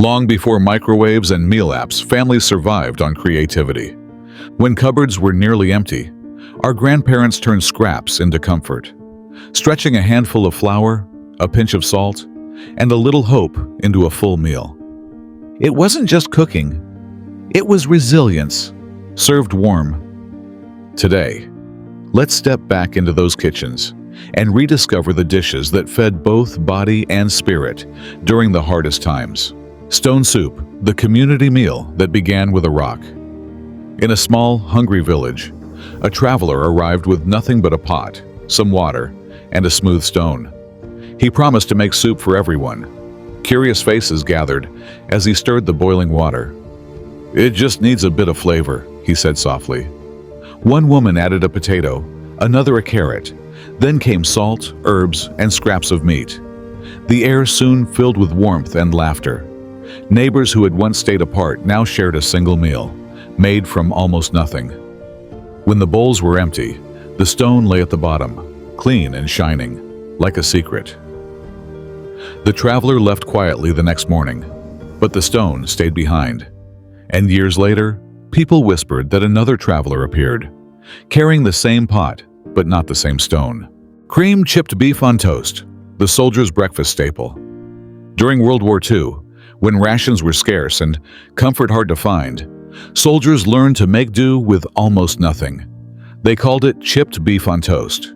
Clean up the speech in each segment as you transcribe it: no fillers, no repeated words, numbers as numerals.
Long before microwaves and meal apps, families survived on creativity. When cupboards were nearly empty, our grandparents turned scraps into comfort, stretching a handful of flour, a pinch of salt, and a little hope into a full meal. It wasn't just cooking, it was resilience, served warm. Today, let's step back into those kitchens and rediscover the dishes that fed both body and spirit during the hardest times. Stone soup, the community meal that began with a rock. In a small, hungry village, a traveler arrived with nothing but a pot, some water, and a smooth stone. He promised to make soup for everyone. Curious faces gathered as he stirred the boiling water. "It just needs a bit of flavor," he said softly. One woman added a potato, another a carrot. Then came salt, herbs, and scraps of meat. The air soon filled with warmth and laughter. Neighbors who had once stayed apart now shared a single meal, made from almost nothing. When the bowls were empty, the stone lay at the bottom, clean and shining, like a secret. The traveler left quietly the next morning, but the stone stayed behind. And years later, people whispered that another traveler appeared, carrying the same pot, but not the same stone. Cream chipped beef on toast, the soldier's breakfast staple. During World War II, when rations were scarce and comfort hard to find, soldiers learned to make do with almost nothing. They called it chipped beef on toast.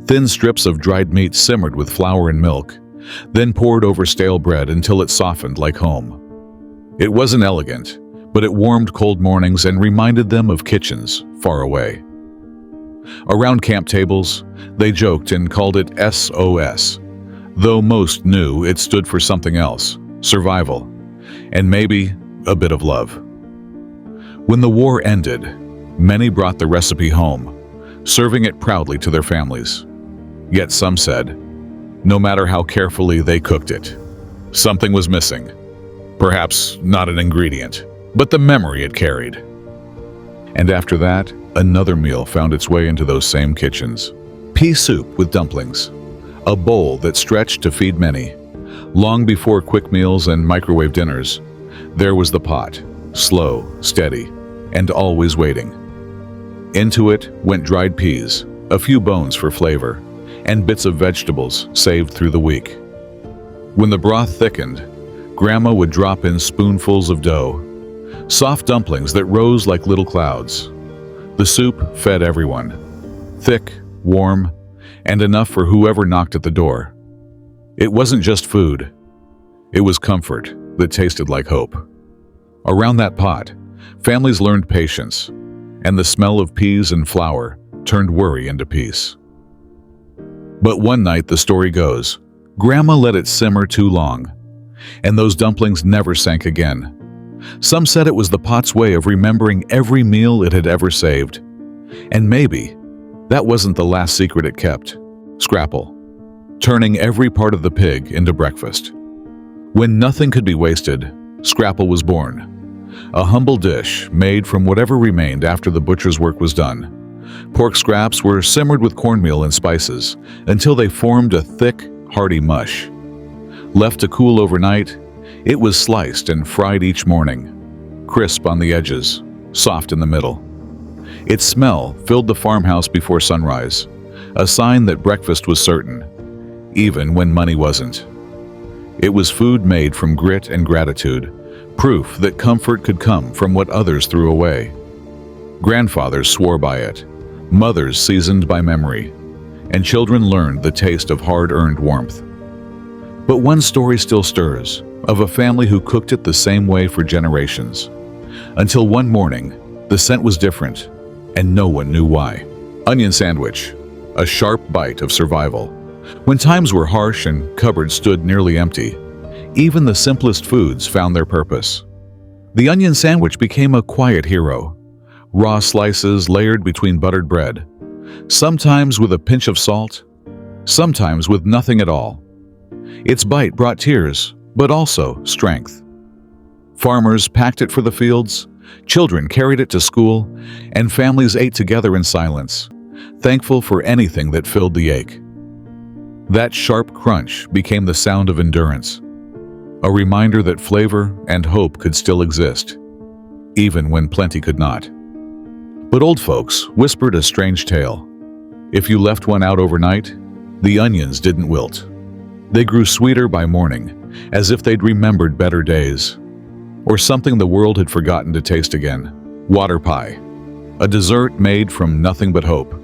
Thin strips of dried meat simmered with flour and milk, then poured over stale bread until it softened like home. It wasn't elegant, but it warmed cold mornings and reminded them of kitchens far away. Around camp tables, they joked and called it SOS, though most knew it stood for something else, survival, and maybe a bit of love. When the war ended, many brought the recipe home, serving it proudly to their families. Yet some said, no matter how carefully they cooked it, something was missing. Perhaps not an ingredient, but the memory it carried. And after that, another meal found its way into those same kitchens. Pea soup with dumplings, a bowl that stretched to feed many. Long before quick meals and microwave dinners, there was the pot, slow, steady, and always waiting. Into it went dried peas, a few bones for flavor, and bits of vegetables saved through the week. When the broth thickened, Grandma would drop in spoonfuls of dough, soft dumplings that rose like little clouds. The soup fed everyone, thick, warm, and enough for whoever knocked at the door. It wasn't just food. It was comfort that tasted like hope. Around that pot, families learned patience, and the smell of peas and flour turned worry into peace. But one night, the story goes, Grandma let it simmer too long, and those dumplings never sank again. Some said it was the pot's way of remembering every meal it had ever saved. And maybe that wasn't the last secret it kept. Scrapple, turning every part of the pig into breakfast. When nothing could be wasted, scrapple was born. A humble dish made from whatever remained after the butcher's work was done. Pork scraps were simmered with cornmeal and spices until they formed a thick, hearty mush. Left to cool overnight, it was sliced and fried each morning, crisp on the edges, soft in the middle. Its smell filled the farmhouse before sunrise, a sign that breakfast was certain, even when money wasn't. It was food made from grit and gratitude, proof that comfort could come from what others threw away. Grandfathers swore by it, mothers seasoned by memory, and children learned the taste of hard-earned warmth. But one story still stirs, of a family who cooked it the same way for generations. Until one morning, the scent was different, and no one knew why. Onion sandwich, a sharp bite of survival. When times were harsh and cupboards stood nearly empty, even the simplest foods found their purpose. The onion sandwich became a quiet hero. Raw slices layered between buttered bread, sometimes with a pinch of salt, sometimes with nothing at all. Its bite brought tears, but also strength. Farmers packed it for the fields, children carried it to school, and families ate together in silence, thankful for anything that filled the ache. That sharp crunch became the sound of endurance. a reminder that flavor and hope could still exist, even when plenty could not. But old folks whispered a strange tale. If you left one out overnight, the onions didn't wilt. They grew sweeter by morning, as if they'd remembered better days, or something the world had forgotten to taste again. Water pie, a dessert made from nothing but hope.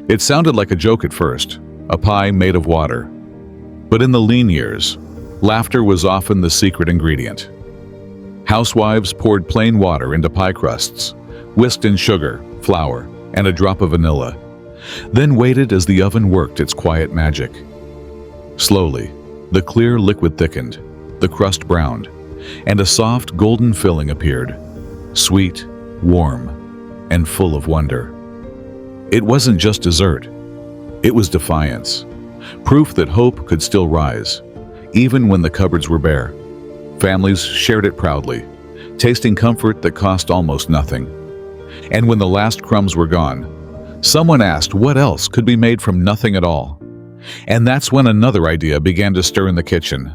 It sounded like a joke at first, a pie made of water. But in the lean years, laughter was often the secret ingredient. Housewives poured plain water into pie crusts, whisked in sugar, flour, and a drop of vanilla, then waited as the oven worked its quiet magic. Slowly, the clear liquid thickened, the crust browned, and a soft golden filling appeared, sweet, warm, and full of wonder. It wasn't just dessert. It was defiance, proof that hope could still rise, even when the cupboards were bare. Families shared it proudly, tasting comfort that cost almost nothing. And when the last crumbs were gone, someone asked what else could be made from nothing at all. And that's when another idea began to stir in the kitchen.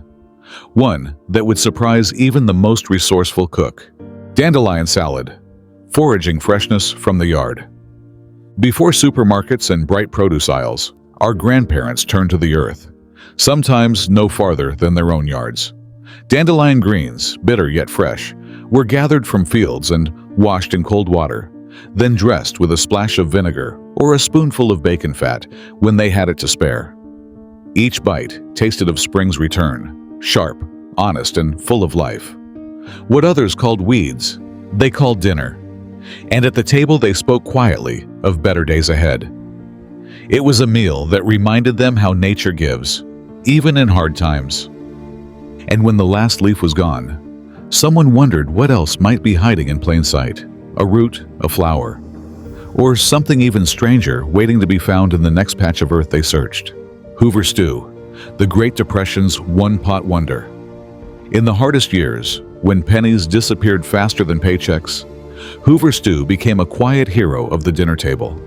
One that would surprise even the most resourceful cook. Dandelion salad, foraging freshness from the yard. Before supermarkets and bright produce aisles, our grandparents turned to the earth, sometimes no farther than their own yards. Dandelion greens, bitter yet fresh, were gathered from fields and washed in cold water, then dressed with a splash of vinegar or a spoonful of bacon fat when they had it to spare. Each bite tasted of spring's return, sharp, honest, and full of life. What others called weeds, they called dinner. And at the table they spoke quietly of better days ahead. It was a meal that reminded them how nature gives, even in hard times. And when the last leaf was gone, someone wondered what else might be hiding in plain sight. A root, a flower, or something even stranger waiting to be found in the next patch of earth they searched. Hoover stew, the Great Depression's one-pot wonder. In the hardest years, when pennies disappeared faster than paychecks, Hoover stew became a quiet hero of the dinner table.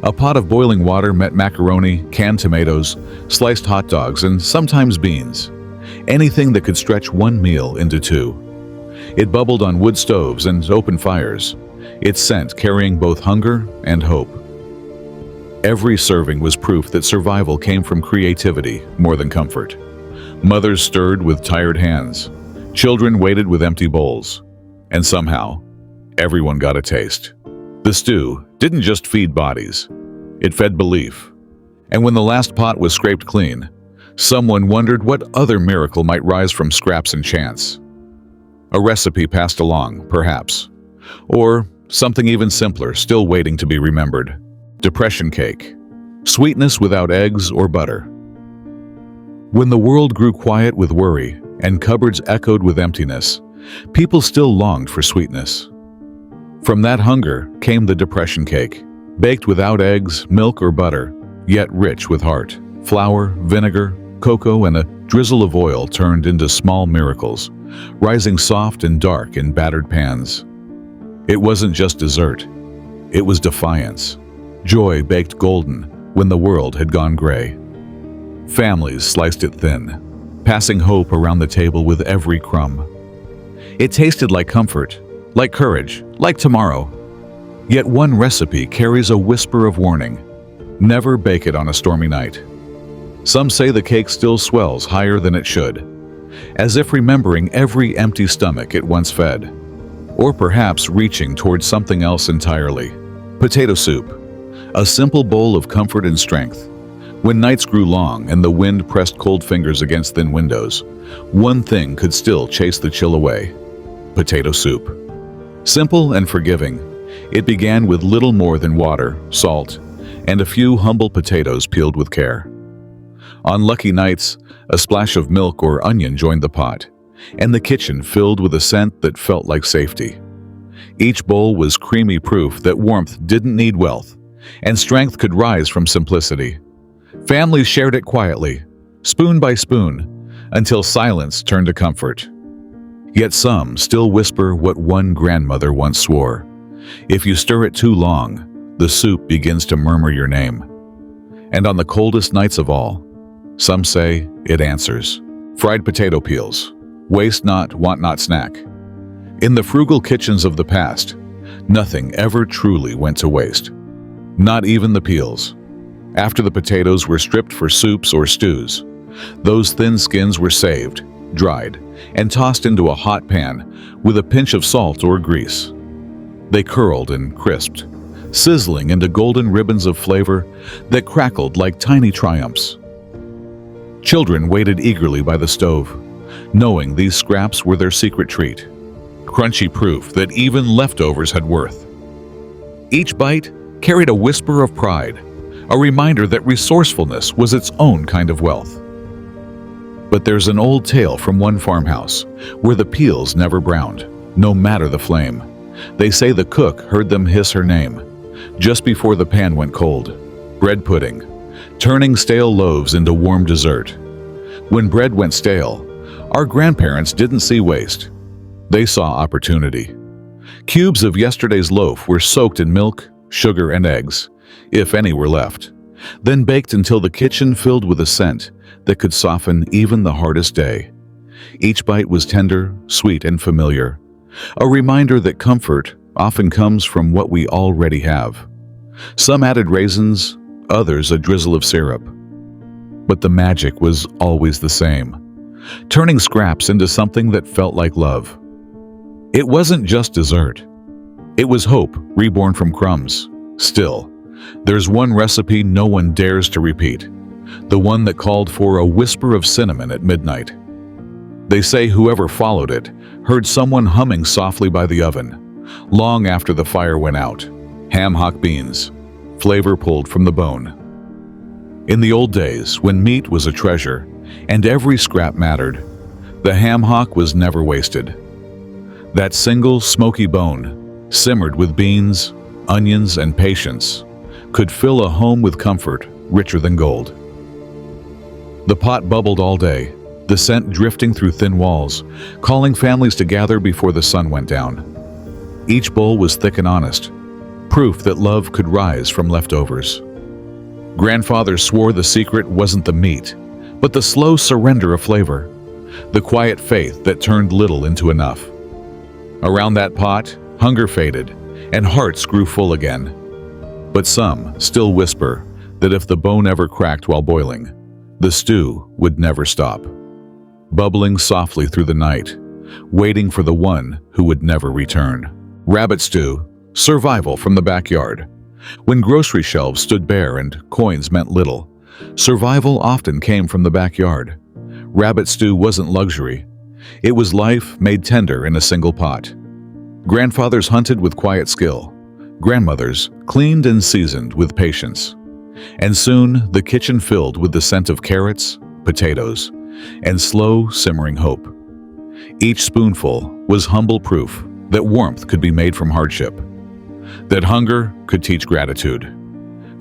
A pot of boiling water met macaroni, canned tomatoes, sliced hot dogs, and sometimes beans. Anything that could stretch one meal into two. It bubbled on wood stoves and open fires, its scent carrying both hunger and hope. Every serving was proof that survival came from creativity more than comfort. Mothers stirred with tired hands, children waited with empty bowls, and somehow, everyone got a taste. The stew didn't just feed bodies, it fed belief. And when the last pot was scraped clean, someone wondered what other miracle might rise from scraps and chance. A recipe passed along, perhaps. Or something even simpler, still waiting to be remembered. Depression cake. Sweetness without eggs or butter. When the world grew quiet with worry and cupboards echoed with emptiness, people still longed for sweetness. From that hunger came the depression cake, baked without eggs, milk, or butter, yet rich with heart. Flour, vinegar, cocoa, and a drizzle of oil turned into small miracles, rising soft and dark in battered pans. It wasn't just dessert. It was defiance. Joy baked golden when the world had gone gray. Families sliced it thin, passing hope around the table with every crumb. It tasted like comfort, like courage, like tomorrow. Yet one recipe carries a whisper of warning. Never bake it on a stormy night. Some say the cake still swells higher than it should, as if remembering every empty stomach it once fed, or perhaps reaching towards something else entirely. Potato soup, a simple bowl of comfort and strength. When nights grew long and the wind pressed cold fingers against thin windows, one thing could still chase the chill away: potato soup. Simple and forgiving, it began with little more than water, salt, and a few humble potatoes peeled with care. On lucky nights, a splash of milk or onion joined the pot, and the kitchen filled with a scent that felt like safety. Each bowl was creamy proof that warmth didn't need wealth, and strength could rise from simplicity. Families shared it quietly, spoon by spoon, until silence turned to comfort. Yet some still whisper what one grandmother once swore: if you stir it too long, the soup begins to murmur your name. And on the coldest nights of all, some say it answers. Fried potato peels, Waste not, want not snack. In the frugal kitchens of the past, nothing ever truly went to waste. Not even the peels. After the potatoes were stripped for soups or stews, those thin skins were saved, dried, and tossed into a hot pan with a pinch of salt or grease. They curled and crisped, sizzling into golden ribbons of flavor that crackled like tiny triumphs. Children waited eagerly by the stove, knowing these scraps were their secret treat, crunchy proof that even leftovers had worth. Each bite carried a whisper of pride, a reminder that resourcefulness was its own kind of wealth. But there's an old tale from one farmhouse where the peels never browned, no matter the flame. They say the cook heard them hiss her name just before the pan went cold. Bread pudding, turning stale loaves into warm dessert. When bread went stale, our grandparents didn't see waste. They saw opportunity. Cubes of yesterday's loaf were soaked in milk, sugar, and eggs, if any were left, then baked until the kitchen filled with a scent that could soften even the hardest day. Each bite was tender, sweet, and familiar, a reminder that comfort often comes from what we already have. Some added raisins, others a drizzle of syrup. But the magic was always the same, turning scraps into something that felt like love. It wasn't just dessert. It was hope reborn from crumbs. Still, there's one recipe no one dares to repeat, the one that called for a whisper of cinnamon at midnight. They say whoever followed it heard someone humming softly by the oven, long after the fire went out. Ham hock beans, flavor pulled from the bone. In the old days, when meat was a treasure and every scrap mattered, the ham hock was never wasted. That single smoky bone, simmered with beans, onions, and patience, could fill a home with comfort richer than gold. The pot bubbled all day, the scent drifting through thin walls, calling families to gather before the sun went down. Each bowl was thick and honest, proof that love could rise from leftovers. Grandfather swore the secret wasn't the meat, but the slow surrender of flavor, the quiet faith that turned little into enough. Around that pot, hunger faded, and hearts grew full again. But some still whisper that if the bone ever cracked while boiling, the stew would never stop, bubbling softly through the night, waiting for the one who would never return. Rabbit stew, survival from the backyard. When grocery shelves stood bare and coins meant little, survival often came from the backyard. Rabbit stew wasn't luxury. It was life made tender in a single pot. Grandfathers hunted with quiet skill. Grandmothers cleaned and seasoned with patience. And soon the kitchen filled with the scent of carrots, potatoes, and slow simmering hope. Each spoonful was humble proof that warmth could be made from hardship, that hunger could teach gratitude.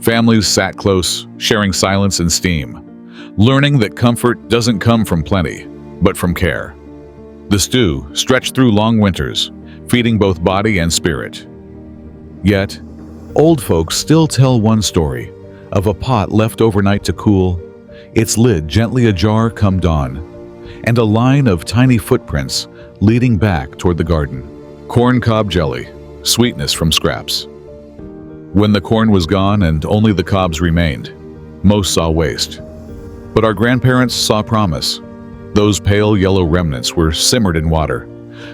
Families sat close, sharing silence and steam, learning that comfort doesn't come from plenty, but from care. The stew stretched through long winters, feeding both body and spirit. Yet, old folks still tell one story of a pot left overnight to cool, its lid gently ajar come dawn, and a line of tiny footprints leading back toward the garden. Corn cob jelly, sweetness from scraps. When the corn was gone and only the cobs remained, most saw waste. But our grandparents saw promise. Those pale yellow remnants were simmered in water,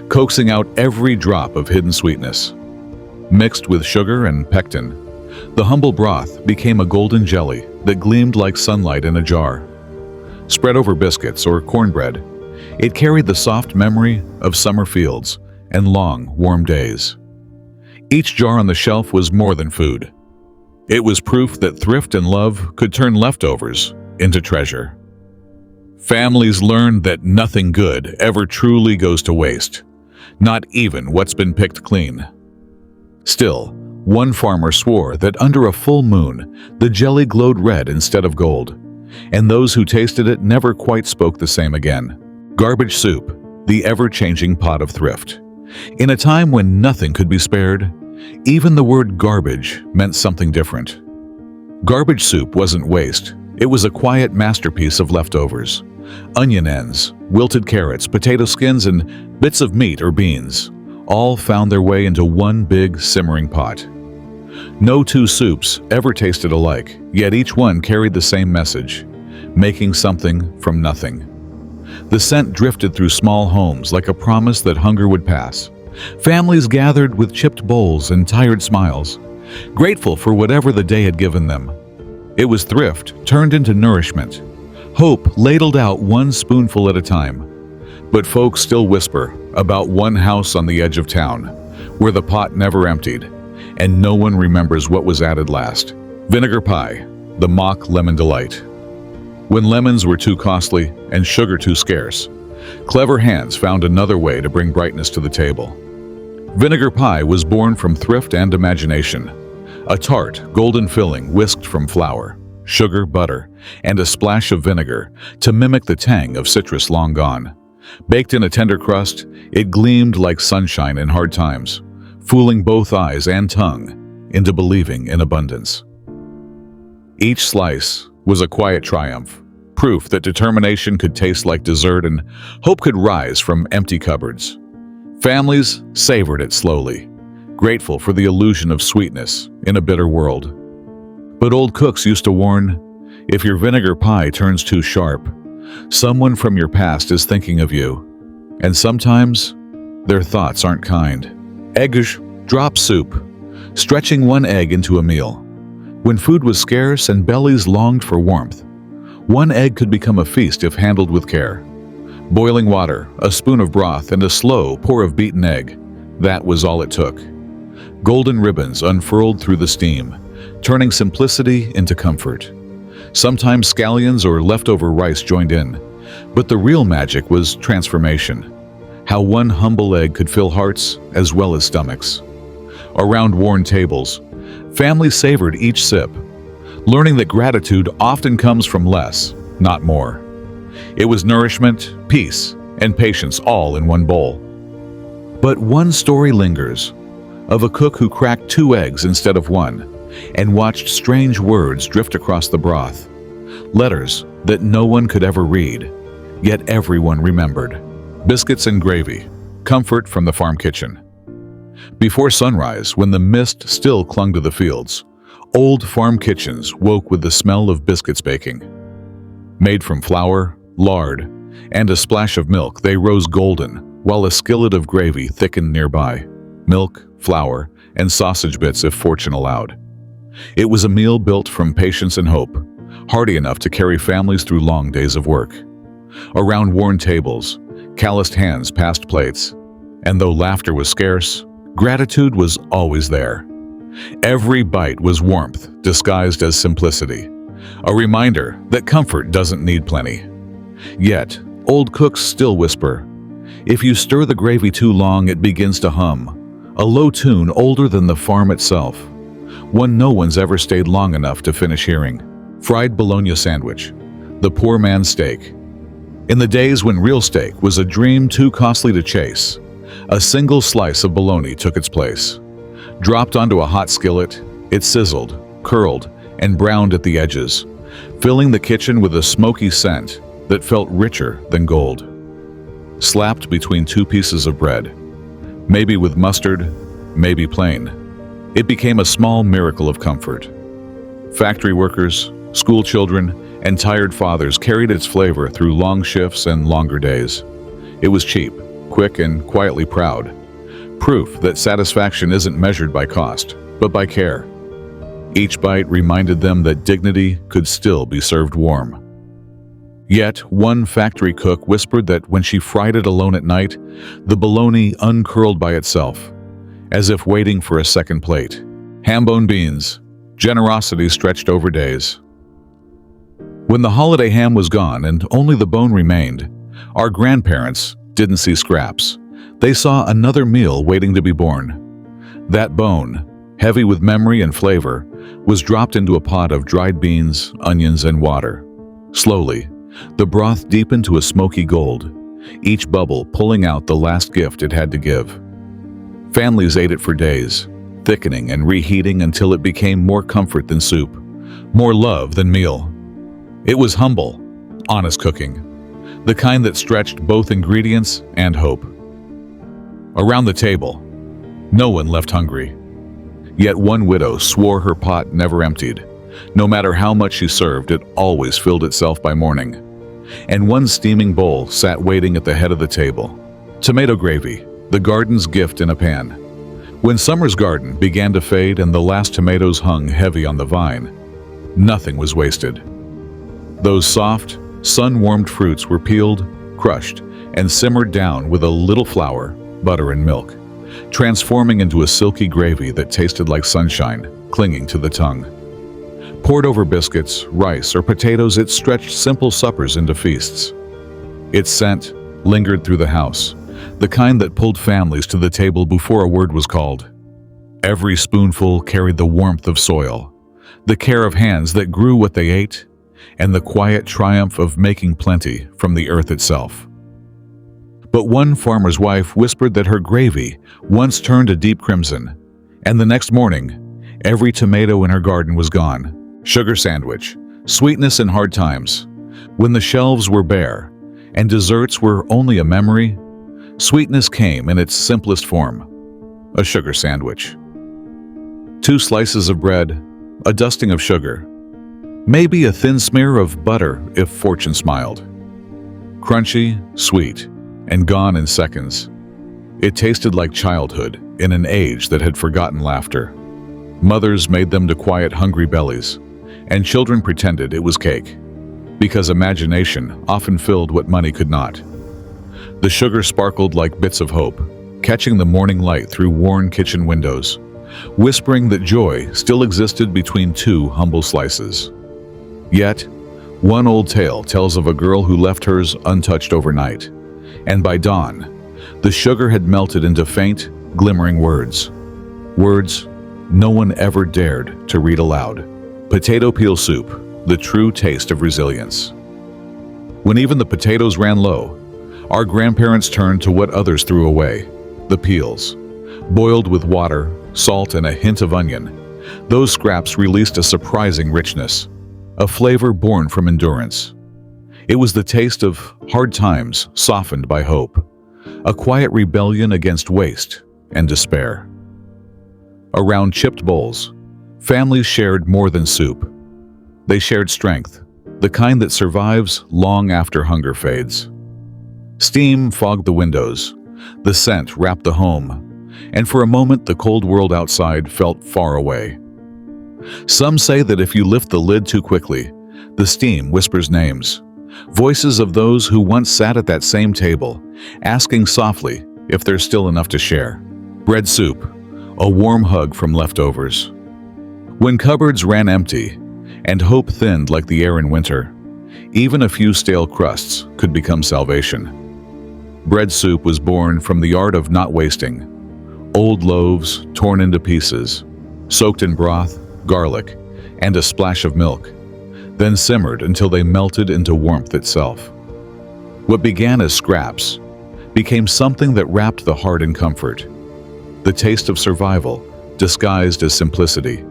coaxing out every drop of hidden sweetness. Mixed with sugar and pectin, the humble broth became a golden jelly that gleamed like sunlight in a jar. Spread over biscuits or cornbread, it carried the soft memory of summer fields and long, warm days. Each jar on the shelf was more than food. It was proof that thrift and love could turn leftovers into treasure. Families learned that nothing good ever truly goes to waste, not even what's been picked clean. Still, one farmer swore that under a full moon, the jelly glowed red instead of gold, and those who tasted it never quite spoke the same again. Garbage soup, the ever-changing pot of thrift. In a time when nothing could be spared, even the word garbage meant something different. Garbage soup wasn't waste. It was a quiet masterpiece of leftovers. Onion ends, wilted carrots, potato skins, and bits of meat or beans all found their way into one big simmering pot. No two soups ever tasted alike, yet each one carried the same message: making something from nothing. The scent drifted through small homes like a promise that hunger would pass. Families gathered with chipped bowls and tired smiles, grateful for whatever the day had given them. It was thrift turned into nourishment, hope ladled out one spoonful at a time. But folks still whisper about one house on the edge of town, where the pot never emptied, and no one remembers what was added last. Vinegar pie, the mock lemon delight. When lemons were too costly and sugar too scarce, clever hands found another way to bring brightness to the table. Vinegar pie was born from thrift and imagination. A tart, golden filling whisked from flour, sugar, butter, and a splash of vinegar to mimic the tang of citrus long gone. Baked in a tender crust, it gleamed like sunshine in hard times, fooling both eyes and tongue into believing in abundance. Each slice was a quiet triumph, proof that determination could taste like dessert and hope could rise from empty cupboards. Families savored it slowly, grateful for the illusion of sweetness in a bitter world. But old cooks used to warn, if your vinegar pie turns too sharp, someone from your past is thinking of you, and sometimes their thoughts aren't kind. Eggish drop soup, stretching one egg into a meal. When food was scarce and bellies longed for warmth, one egg could become a feast if handled with care. Boiling water, a spoon of broth, and a slow pour of beaten egg, that was all it took. Golden ribbons unfurled through the steam, turning simplicity into comfort. Sometimes scallions or leftover rice joined in, but the real magic was transformation. How one humble egg could fill hearts as well as stomachs. Around worn tables, families savored each sip, learning that gratitude often comes from less, not more. It was nourishment, peace, and patience all in one bowl. But one story lingers, of a cook who cracked 2 eggs instead of 1, and watched strange words drift across the broth. Letters that no one could ever read, yet everyone remembered. Biscuits and gravy, comfort from the farm kitchen. Before sunrise, when the mist still clung to the fields, old farm kitchens woke with the smell of biscuits baking. Made from flour, lard, and a splash of milk, they rose golden, while a skillet of gravy thickened nearby. Milk, flour, and sausage bits if fortune allowed. It was a meal built from patience and hope, hearty enough to carry families through long days of work. Around worn tables, calloused hands passed plates, and though laughter was scarce, gratitude was always there. Every bite was warmth disguised as simplicity, a reminder that comfort doesn't need plenty. Yet, old cooks still whisper, if you stir the gravy too long, it begins to hum, a low tune older than the farm itself, one no one's ever stayed long enough to finish hearing. Fried bologna sandwich, the poor man's steak. In the days when real steak was a dream too costly to chase, a single slice of bologna took its place. Dropped onto a hot skillet, it sizzled, curled, and browned at the edges, filling the kitchen with a smoky scent that felt richer than gold. Slapped between 2 pieces of bread, maybe with mustard, maybe plain, it became a small miracle of comfort. Factory workers, school children, and tired fathers carried its flavor through long shifts and longer days. It was cheap, quick, and quietly proud. Proof that satisfaction isn't measured by cost, but by care. Each bite reminded them that dignity could still be served warm. Yet, one factory cook whispered that when she fried it alone at night, the bologna uncurled by itself, as if waiting for a second plate. Ham-bone beans, generosity stretched over days. When the holiday ham was gone and only the bone remained, our grandparents didn't see scraps. They saw another meal waiting to be born. That bone, heavy with memory and flavor, was dropped into a pot of dried beans, onions, and water. Slowly, the broth deepened to a smoky gold, each bubble pulling out the last gift it had to give. Families ate it for days, thickening and reheating until it became more comfort than soup, more love than meal. It was humble, honest cooking, the kind that stretched both ingredients and hope. Around the table, no one left hungry. Yet one widow swore her pot never emptied. No matter how much she served, it always filled itself by morning. And one steaming bowl sat waiting at the head of the table. Tomato gravy, the garden's gift in a pan. When summer's garden began to fade and the last tomatoes hung heavy on the vine, nothing was wasted. Those soft, sun-warmed fruits were peeled, crushed, and simmered down with a little flour, butter, and milk, transforming into a silky gravy that tasted like sunshine, clinging to the tongue. Poured over biscuits, rice, or potatoes, it stretched simple suppers into feasts. Its scent lingered through the house, the kind that pulled families to the table before a word was called. Every spoonful carried the warmth of soil, the care of hands that grew what they ate, and the quiet triumph of making plenty from the earth itself. But one farmer's wife whispered that her gravy once turned a deep crimson, and the next morning, every tomato in her garden was gone. Sugar sandwich, sweetness in hard times. When the shelves were bare and desserts were only a memory, sweetness came in its simplest form, a sugar sandwich. 2 slices of bread, a dusting of sugar, maybe a thin smear of butter if fortune smiled. Crunchy, sweet, and gone in seconds. It tasted like childhood in an age that had forgotten laughter. Mothers made them to quiet hungry bellies, and children pretended it was cake, because imagination often filled what money could not. The sugar sparkled like bits of hope, catching the morning light through worn kitchen windows, whispering that joy still existed between 2 humble slices. Yet, one old tale tells of a girl who left hers untouched overnight, and by dawn, the sugar had melted into faint, glimmering words. Words no one ever dared to read aloud. Potato peel soup, the true taste of resilience. When even the potatoes ran low, our grandparents turned to what others threw away, the peels. Boiled with water, salt, and a hint of onion, those scraps released a surprising richness, a flavor born from endurance. It was the taste of hard times softened by hope, a quiet rebellion against waste and despair. Around chipped bowls, families shared more than soup. They shared strength, the kind that survives long after hunger fades. Steam fogged the windows, the scent wrapped the home, and for a moment the cold world outside felt far away. Some say that if you lift the lid too quickly, the steam whispers names, voices of those who once sat at that same table, asking softly if there's still enough to share. Bread soup, a warm hug from leftovers. When cupboards ran empty and hope thinned like the air in winter, even a few stale crusts could become salvation. Bread soup was born from the art of not wasting. Old loaves torn into pieces, soaked in broth, garlic, and a splash of milk, then simmered until they melted into warmth itself. What began as scraps became something that wrapped the heart in comfort, the taste of survival disguised as simplicity.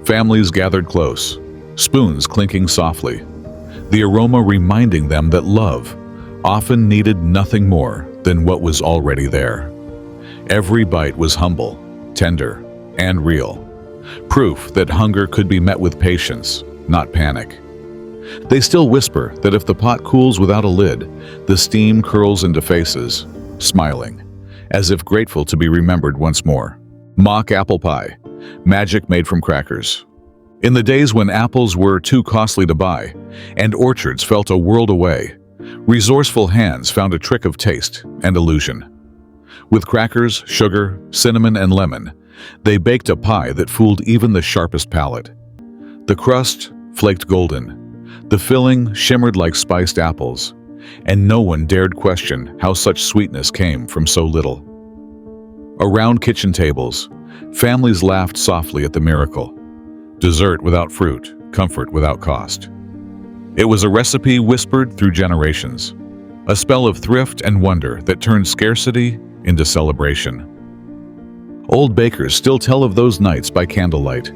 Families gathered close, spoons clinking softly, the aroma reminding them that love often needed nothing more than what was already there. Every bite was humble, tender, and real, proof that hunger could be met with patience, not panic. They still whisper that if the pot cools without a lid, the steam curls into faces, smiling, as if grateful to be remembered once more. Mock apple pie, magic made from crackers. In the days when apples were too costly to buy and orchards felt a world away, resourceful hands found a trick of taste and illusion. With crackers, sugar, cinnamon, and lemon, they baked a pie that fooled even the sharpest palate. The crust flaked golden, the filling shimmered like spiced apples, and no one dared question how such sweetness came from so little. Around kitchen tables, families laughed softly at the miracle. Dessert without fruit, comfort without cost. It was a recipe whispered through generations, a spell of thrift and wonder that turned scarcity into celebration. Old bakers still tell of those nights by candlelight,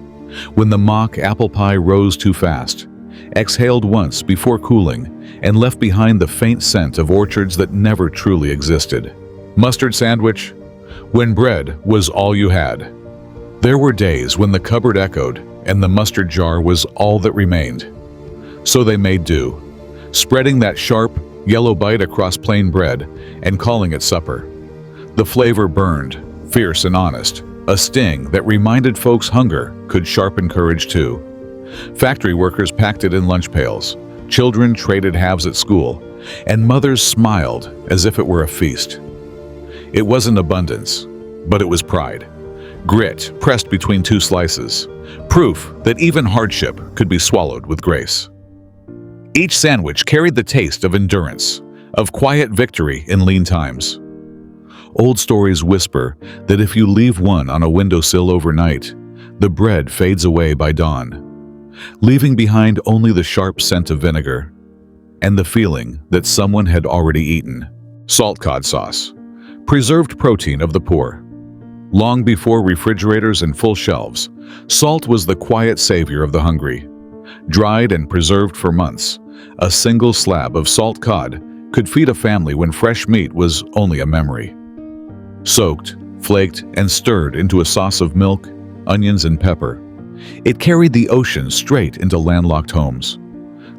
when the mock apple pie rose too fast, exhaled once before cooling, and left behind the faint scent of orchards that never truly existed. Mustard sandwich? When bread was all you had. There were days when the cupboard echoed and the mustard jar was all that remained. So they made do, spreading that sharp, yellow bite across plain bread and calling it supper. The flavor burned, fierce and honest, a sting that reminded folks hunger could sharpen courage too. Factory workers packed it in lunch pails, children traded halves at school, and mothers smiled as if it were a feast. It wasn't abundance, but it was pride. Grit pressed between two slices, proof that even hardship could be swallowed with grace. Each sandwich carried the taste of endurance, of quiet victory in lean times. Old stories whisper that if you leave one on a windowsill overnight, the bread fades away by dawn, leaving behind only the sharp scent of vinegar and the feeling that someone had already eaten. Salt cod sauce, preserved protein of the poor. Long before refrigerators and full shelves, salt was the quiet savior of the hungry. Dried and preserved for months, a single slab of salt cod could feed a family when fresh meat was only a memory. Soaked, flaked, and stirred into a sauce of milk, onions, and pepper, it carried the ocean straight into landlocked homes.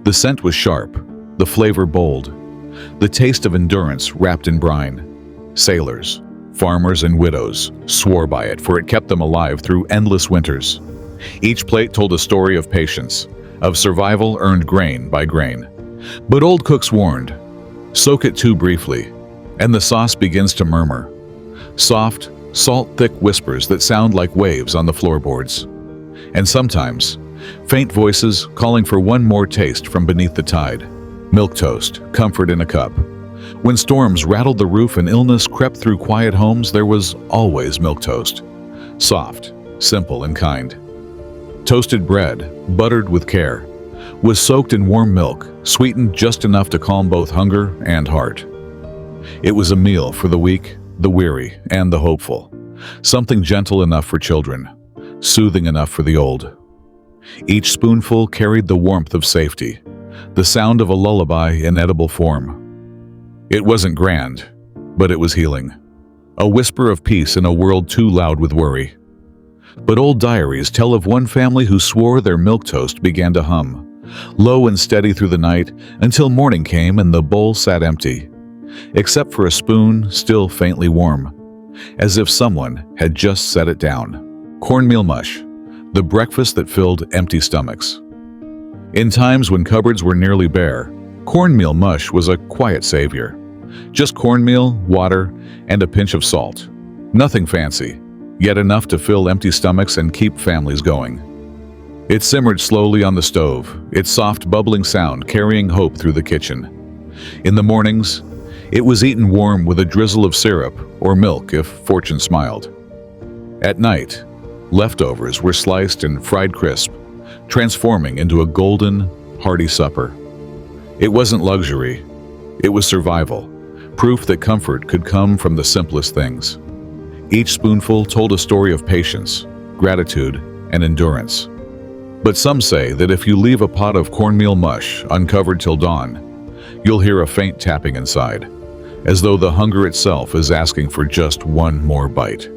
The scent was sharp, the flavor bold, the taste of endurance wrapped in brine. Sailors, farmers, and widows swore by it, for it kept them alive through endless winters. Each plate told a story of patience, of survival earned grain by grain. But old cooks warned, soak it too briefly, and the sauce begins to murmur. Soft, salt-thick whispers that sound like waves on the floorboards. And sometimes, faint voices calling for one more taste from beneath the tide. Milquetoast, comfort in a cup. When storms rattled the roof and illness crept through quiet homes, there was always milquetoast. Soft, simple, and kind. Toasted bread, buttered with care, was soaked in warm milk, sweetened just enough to calm both hunger and heart. It was a meal for the weak, the weary, and the hopeful. Something gentle enough for children, soothing enough for the old. Each spoonful carried the warmth of safety, the sound of a lullaby in edible form. It wasn't grand, but it was healing. A whisper of peace in a world too loud with worry. But old diaries tell of one family who swore their milquetoast began to hum, low and steady through the night until morning came and the bowl sat empty, except for a spoon still faintly warm, as if someone had just set it down. Cornmeal mush, the breakfast that filled empty stomachs. In times when cupboards were nearly bare, cornmeal mush was a quiet savior. Just cornmeal, water, and a pinch of salt. Nothing fancy, yet enough to fill empty stomachs and keep families going. It simmered slowly on the stove, its soft bubbling sound carrying hope through the kitchen. In the mornings, it was eaten warm with a drizzle of syrup or milk if fortune smiled. At night, leftovers were sliced and fried crisp, transforming into a golden, hearty supper. It wasn't luxury, it was survival, proof that comfort could come from the simplest things. Each spoonful told a story of patience, gratitude, and endurance. But some say that if you leave a pot of cornmeal mush uncovered till dawn, you'll hear a faint tapping inside, as though the hunger itself is asking for just one more bite.